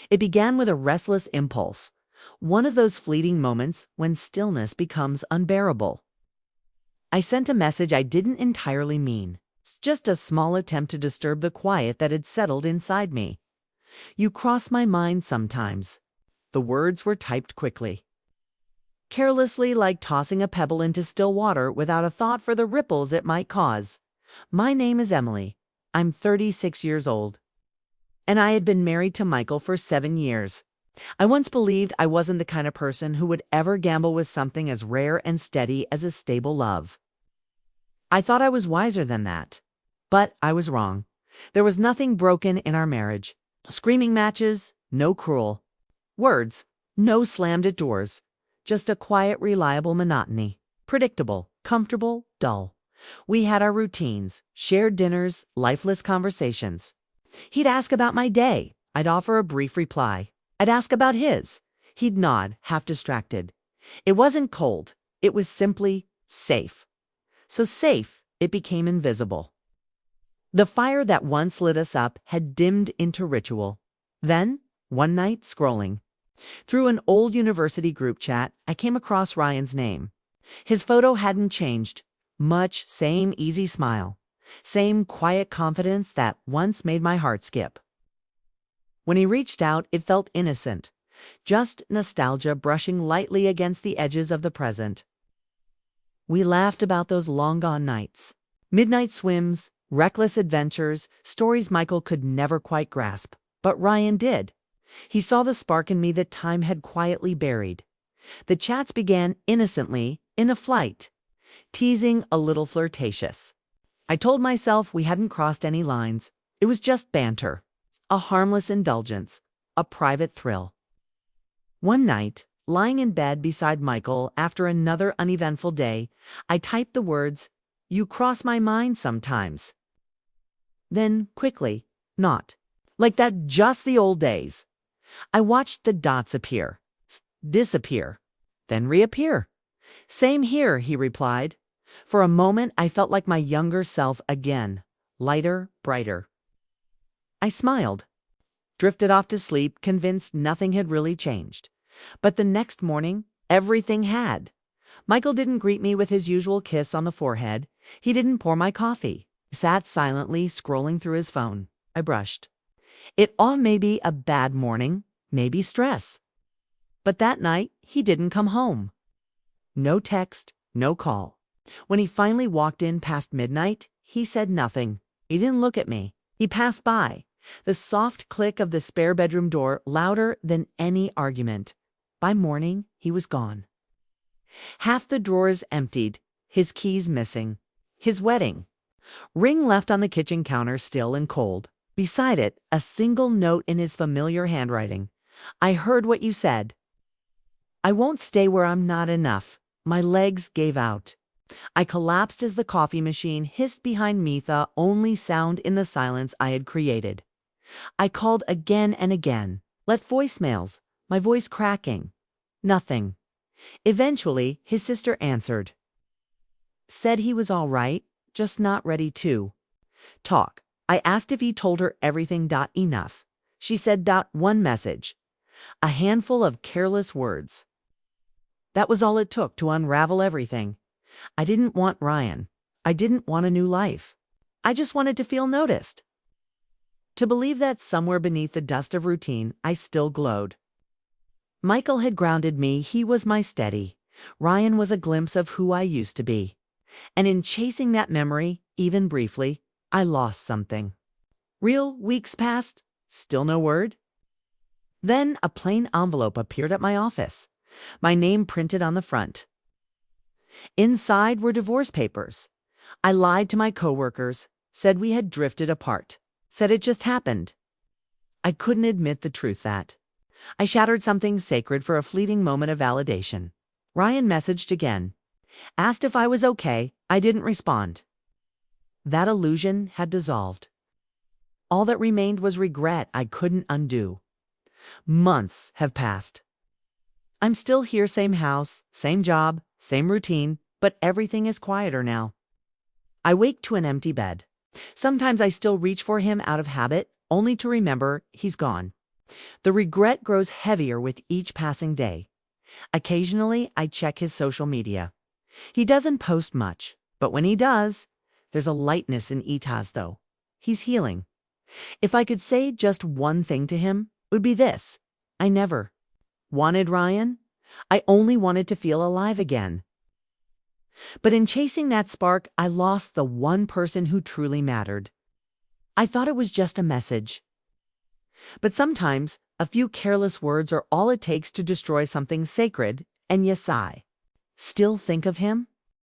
It began with a restless impulse, one of those fleeting moments when stillness becomes unbearable. I sent a message I didn't entirely mean. It's just a small attempt to disturb the quiet that had settled inside me. You cross my mind sometimes. The words were typed quickly, carelessly, like tossing a pebble into still water without a thought for the ripples it might cause. My name is Emily. I'm 36 years old. And I had been married to Michael for 7 years. I once believed I wasn't the kind of person who would ever gamble with something as rare and steady as a stable love. I thought I was wiser than that. But I was wrong. There was nothing broken in our marriage. No screaming matches, no cruel words, no slammed at doors. Just a quiet, reliable monotony. Predictable, comfortable, dull. We had our routines, shared dinners, lifeless conversations. He'd ask about my day. I'd offer a brief reply. I'd ask about his. He'd nod, half distracted. It wasn't cold. It was simply safe. So safe, it became invisible. The fire that once lit us up had dimmed into ritual. Then, one night, scrolling through an old university group chat, I came across Ryan's name. His photo hadn't changed. Much, same easy smile. Same quiet confidence that once made my heart skip. When he reached out, it felt innocent. Just nostalgia brushing lightly against the edges of the present. We laughed about those long-gone nights. Midnight swims, reckless adventures, stories Michael could never quite grasp. But Ryan did. He saw the spark in me that time had quietly buried. The chats began innocently, in a flight, teasing, a little flirtatious. I told myself we hadn't crossed any lines. It was just banter, a harmless indulgence, a private thrill. One night, lying in bed beside Michael after another uneventful day, I typed the words, "You cross my mind sometimes." Then, quickly, not like that, just the old days. I watched the dots appear, disappear, then reappear. "Same here," he replied. For a moment, I felt like my younger self again, lighter, brighter. I smiled, drifted off to sleep, convinced nothing had really changed. But the next morning, everything had. Michael didn't greet me with his usual kiss on the forehead. He didn't pour my coffee. He sat silently, scrolling through his phone. I brushed. It all may be a bad morning, maybe stress. But that night, he didn't come home. No text, no call. When he finally walked in past midnight, he said nothing. He didn't look at me. He passed by. The soft click of the spare bedroom door louder than any argument. By morning, he was gone. Half the drawers emptied, his keys missing. His wedding ring left on the kitchen counter, still and cold. Beside it, a single note in his familiar handwriting. "I heard what you said. I won't stay where I'm not enough." My legs gave out. I collapsed as the coffee machine hissed behind me, the only sound in the silence I had created. I called again and again, left voicemails, my voice cracking. Nothing. Eventually, his sister answered. Said he was all right, just not ready to talk. I asked if he told her everything. Enough. She said. One message. A handful of careless words. That was all it took to unravel everything. I didn't want Ryan. I didn't want a new life. I just wanted to feel noticed. To believe that somewhere beneath the dust of routine, I still glowed. Michael had grounded me. He was my steady. Ryan was a glimpse of who I used to be. And in chasing that memory, even briefly, I lost something. Weeks passed, still no word. Then a plain envelope appeared at my office, my name printed on the front. Inside were divorce papers. I lied to my coworkers, said we had drifted apart, said it just happened. I couldn't admit the truth that I shattered something sacred for a fleeting moment of validation. Ryan messaged again, asked if I was okay. I didn't respond. That illusion had dissolved. All that remained was regret I couldn't undo. Months have passed. I'm still here, same house, same job, same routine, but everything is quieter now. I wake to an empty bed. Sometimes I still reach for him out of habit, only to remember he's gone. The regret grows heavier with each passing day. Occasionally, I check his social media. He doesn't post much, but when he does, there's a lightness in Itaz, though. He's healing. If I could say just one thing to him, it would be this. I never wanted Ryan. I only wanted to feel alive again. But in chasing that spark, I lost the one person who truly mattered. I thought it was just a message. But sometimes, a few careless words are all it takes to destroy something sacred, and yes, I still think of him.